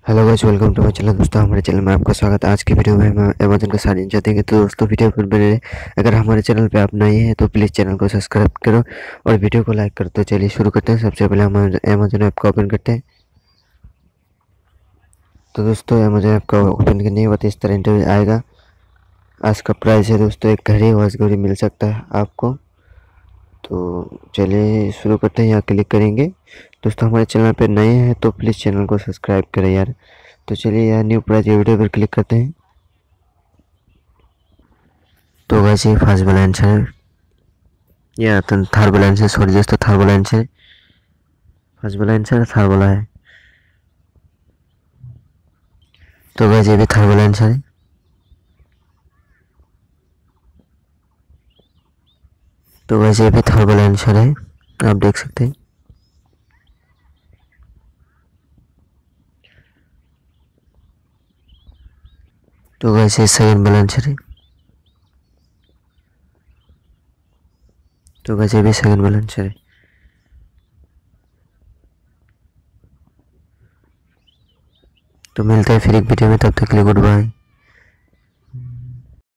Hello guys, welcome to my channel. दोस्तों, हमारे channel में आपका स्वागत है। आज की वीडियो में हम अमेज़न का सारी चीज़ देंगे। तो दोस्तों, वीडियो पर बने रहे। अगर हमारे चैनल पे आप नए हैं तो प्लीज़ चैनल को सब्सक्राइब करो और वीडियो को लाइक करो। तो चलिए शुरू करते हैं। सबसे पहले हम अमेज़न ऐप को ओपन करते हैं। तो दोस्तों, अमेज़न ऐप का ओपन करने के बाद इस तरह इंटरव्यू आएगा। आज का प्राइस है दोस्तों, एक घड़ी वॉच घड़ी मिल सकता है आपको। तो चलिए शुरू करते हैं। यहाँ क्लिक करेंगे। दोस्तों, हमारे चैनल पे नए हैं तो प्लीज़ चैनल को सब्सक्राइब करें यार। तो चलिए यहाँ न्यू प्राइस वीडियो पर क्लिक करते हैं। तो वैसे फर्स्ट बैलेंस है या थर्ड बैलेंस है, सॉरी दोस्तों, थर्ड बैलेंस है। फर्स्ट बैलेंस है, थर्ड वाला है। तो वैसे भी थर्ड बैलेंस है। तो वैसे भी थर्ड बैलेंस है, आप देख सकते हैं। तो वैसे सेकंड बैलेंस है। तो वैसे भी सेकंड बैलेंस है। तो मिलते हैं फिर एक वीडियो में, तब तक के लिए गुड बाय।